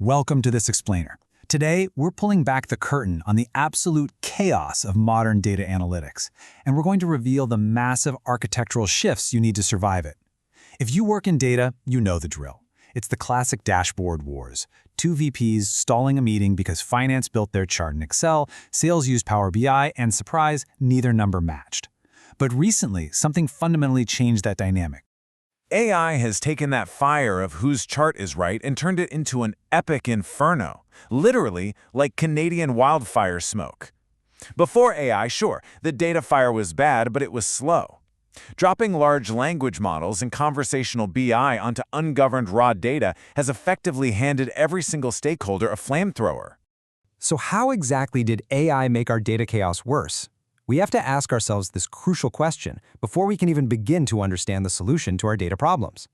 Welcome to this explainer. Today, we're pulling back the curtain on the absolute chaos of modern data analytics, and we're going to reveal the massive architectural shifts you need to survive it. If you work in data, you know the drill. It's the classic dashboard wars. Two VPs stalling a meeting because finance built their chart in Excel, sales used Power BI, and surprise, neither number matched. But recently, something fundamentally changed that dynamic. AI has taken that fire of whose chart is right and turned it into an epic inferno, literally like Canadian wildfire smoke. Before AI, sure, the data fire was bad, but it was slow. Dropping large language models and conversational BI onto ungoverned raw data has effectively handed every single stakeholder a flamethrower. So how exactly did AI make our data chaos worse? We have to ask ourselves this crucial question before we can even begin to understand the solution to our data problems.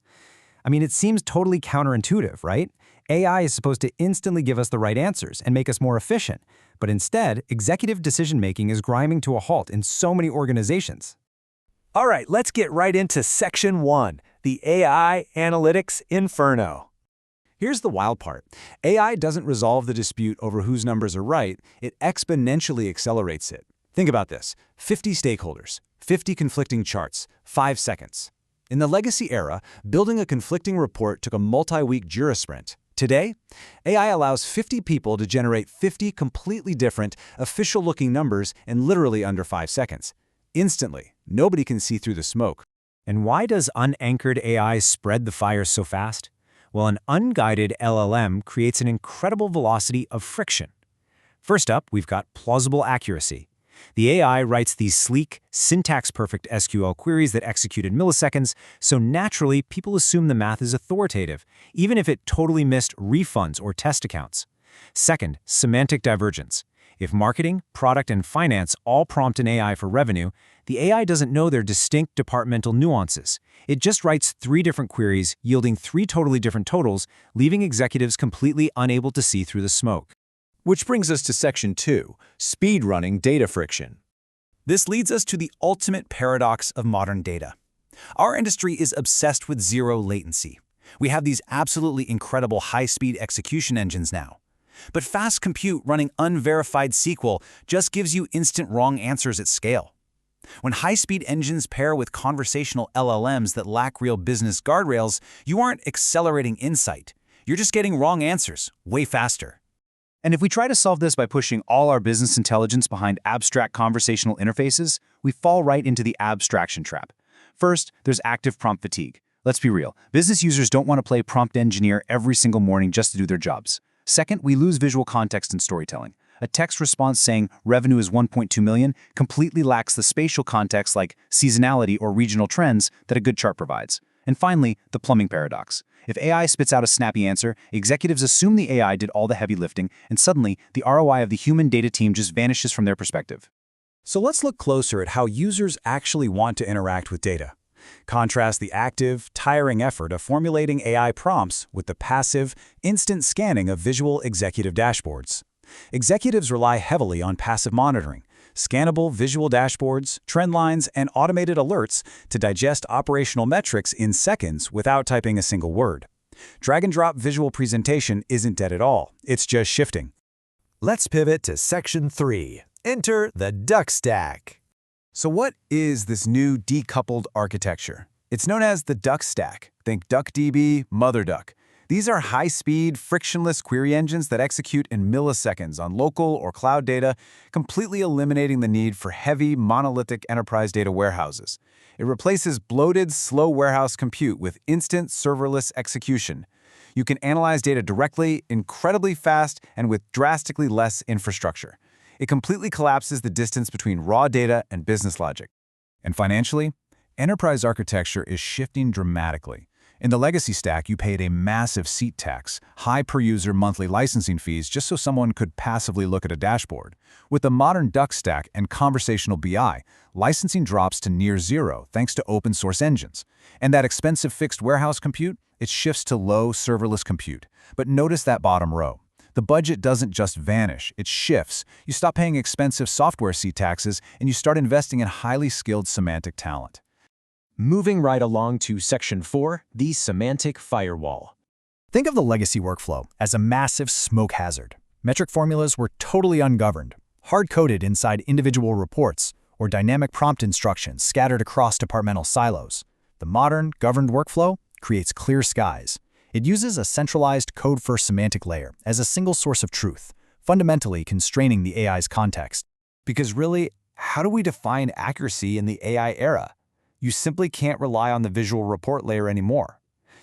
I mean, it seems totally counterintuitive, right? AI is supposed to instantly give us the right answers and make us more efficient, but instead, executive decision-making is grinding to a halt in so many organizations. All right, let's get right into Section 1, the AI Analytics Inferno. Here's the wild part. AI doesn't resolve the dispute over whose numbers are right, it exponentially accelerates it. Think about this, 50 stakeholders, 50 conflicting charts, 5 seconds. In the legacy era, building a conflicting report took a multi-week Jira sprint. Today, AI allows 50 people to generate 50 completely different, official-looking numbers in literally under 5 seconds. Instantly, nobody can see through the smoke. And why does unanchored AI spread the fire so fast? Well, an unguided LLM creates an incredible velocity of friction. First up, we've got plausible accuracy. The AI writes these sleek, syntax-perfect SQL queries that execute in milliseconds, so naturally, people assume the math is authoritative, even if it totally missed refunds or test accounts. Second, semantic divergence. If marketing, product, and finance all prompt an AI for revenue, the AI doesn't know their distinct departmental nuances. It just writes 3 different queries, yielding 3 totally different totals, leaving executives completely unable to see through the smoke. Which brings us to Section 2, speedrunning data friction. This leads us to the ultimate paradox of modern data. Our industry is obsessed with zero latency. We have these absolutely incredible high-speed execution engines now. But fast compute running unverified SQL just gives you instant wrong answers at scale. When high-speed engines pair with conversational LLMs that lack real business guardrails, you aren't accelerating insight. You're just getting wrong answers, way faster. And if we try to solve this by pushing all our business intelligence behind abstract conversational interfaces, we fall right into the abstraction trap. First, there's active prompt fatigue. Let's be real. Business users don't want to play prompt engineer every single morning just to do their jobs. Second, we lose visual context in storytelling. A text response saying revenue is 1.2 million completely lacks the spatial context like seasonality or regional trends that a good chart provides. And finally, the plumbing paradox. If AI spits out a snappy answer, executives assume the AI did all the heavy lifting, and suddenly, the ROI of the human data team just vanishes from their perspective. So let's look closer at how users actually want to interact with data. Contrast the active, tiring effort of formulating AI prompts with the passive, instant scanning of visual executive dashboards. Executives rely heavily on passive monitoring, scannable visual dashboards, trend lines, and automated alerts to digest operational metrics in seconds without typing a single word. Drag-and-drop visual presentation isn't dead at all, it's just shifting. Let's pivot to Section 3. Enter the duck stack. So what is this new decoupled architecture? It's known as the duck stack. Think DuckDB, MotherDuck. These are high-speed, frictionless query engines that execute in milliseconds on local or cloud data, completely eliminating the need for heavy, monolithic enterprise data warehouses. It replaces bloated, slow warehouse compute with instant, serverless execution. You can analyze data directly, incredibly fast, and with drastically less infrastructure. It completely collapses the distance between raw data and business logic. And financially, enterprise architecture is shifting dramatically. In the legacy stack, you paid a massive seat tax, high per-user monthly licensing fees just so someone could passively look at a dashboard. With the modern Duck stack and conversational BI, licensing drops to near zero thanks to open-source engines. And that expensive fixed warehouse compute, it shifts to low serverless compute. But notice that bottom row. The budget doesn't just vanish, it shifts. You stop paying expensive software seat taxes and you start investing in highly skilled semantic talent. Moving right along to Section 4, the semantic firewall. Think of the legacy workflow as a massive smoke hazard. Metric formulas were totally ungoverned, hard-coded inside individual reports, or dynamic prompt instructions scattered across departmental silos. The modern, governed workflow creates clear skies. It uses a centralized code-first semantic layer as a single source of truth, fundamentally constraining the AI's context. Because really, how do we define accuracy in the AI era? You simply can't rely on the visual report layer anymore.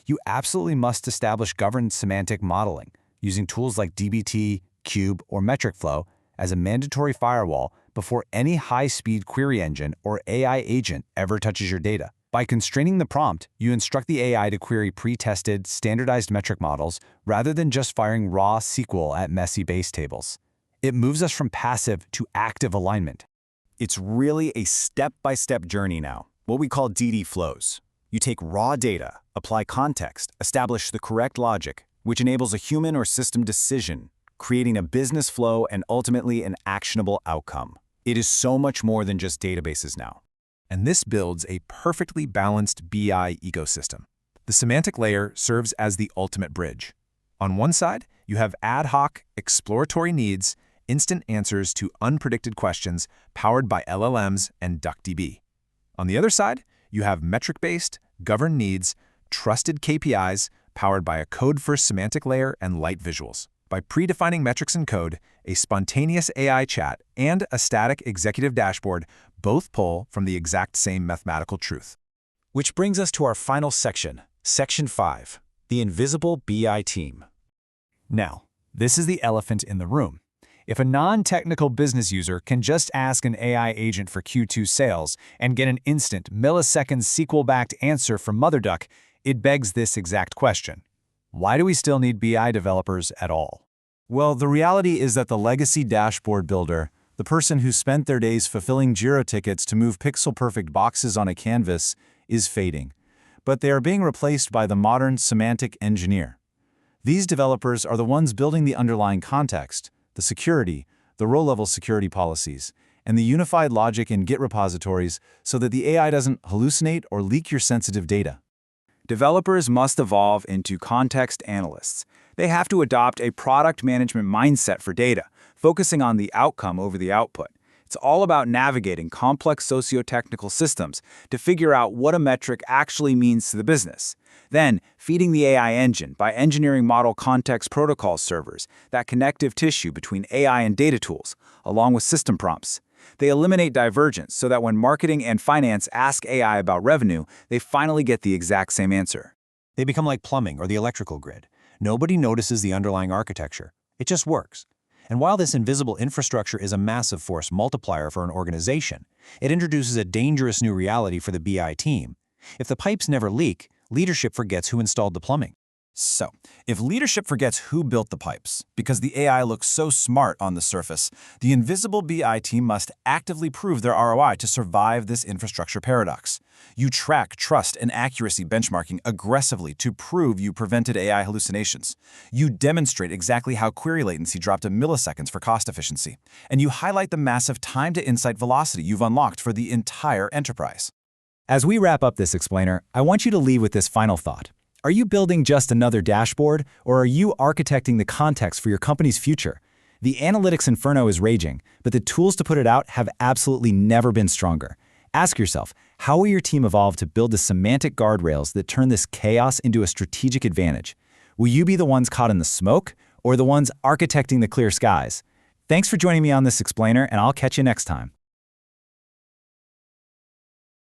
You absolutely must establish governed semantic modeling, using tools like dbt, Cube, or metric flow as a mandatory firewall before any high-speed query engine or AI agent ever touches your data. By constraining the prompt, you instruct the AI to query pre-tested, standardized metric models rather than just firing raw SQL at messy base tables. It moves us from passive to active alignment. It's really a step-by-step journey now, what we call DD flows. You take raw data, apply context, establish the correct logic, which enables a human or system decision, creating a business flow and ultimately an actionable outcome. It is so much more than just databases now. And this builds a perfectly balanced BI ecosystem. The semantic layer serves as the ultimate bridge. On one side, you have ad hoc, exploratory needs, instant answers to unpredicted questions powered by LLMs and DuckDB. On the other side, you have metric-based, governed needs, trusted KPIs powered by a code-first semantic layer and light visuals. By predefining metrics in code, a spontaneous AI chat, and a static executive dashboard both pull from the exact same mathematical truth. Which brings us to our final section, Section 5, the invisible BI team. Now, this is the elephant in the room. If a non-technical business user can just ask an AI agent for Q2 sales and get an instant, millisecond SQL-backed answer from MotherDuck, it begs this exact question. Why do we still need BI developers at all? Well, the reality is that the legacy dashboard builder, the person who spent their days fulfilling Jira tickets to move pixel-perfect boxes on a canvas, is fading. But they are being replaced by the modern semantic engineer. These developers are the ones building the underlying context, the security, the row-level security policies, and the unified logic in Git repositories so that the AI doesn't hallucinate or leak your sensitive data. Developers must evolve into context analysts. They have to adopt a product management mindset for data, focusing on the outcome over the output. It's all about navigating complex socio-technical systems to figure out what a metric actually means to the business. Then, feeding the AI engine by engineering model context protocol servers, that connective tissue between AI and data tools, along with system prompts. They eliminate divergence so that when marketing and finance ask AI about revenue, they finally get the exact same answer. They become like plumbing or the electrical grid. Nobody notices the underlying architecture. It just works. And while this invisible infrastructure is a massive force multiplier for an organization, it introduces a dangerous new reality for the BI team. If the pipes never leak, leadership forgets who installed the plumbing. So, if leadership forgets who built the pipes, because the AI looks so smart on the surface, the invisible BI team must actively prove their ROI to survive this infrastructure paradox. You track trust and accuracy benchmarking aggressively to prove you prevented AI hallucinations. You demonstrate exactly how query latency dropped to milliseconds for cost efficiency. And you highlight the massive time-to-insight velocity you've unlocked for the entire enterprise. As we wrap up this explainer, I want you to leave with this final thought. Are you building just another dashboard, or are you architecting the context for your company's future? The analytics inferno is raging, but the tools to put it out have absolutely never been stronger. Ask yourself, how will your team evolve to build the semantic guardrails that turn this chaos into a strategic advantage? Will you be the ones caught in the smoke, or the ones architecting the clear skies? Thanks for joining me on this explainer, and I'll catch you next time.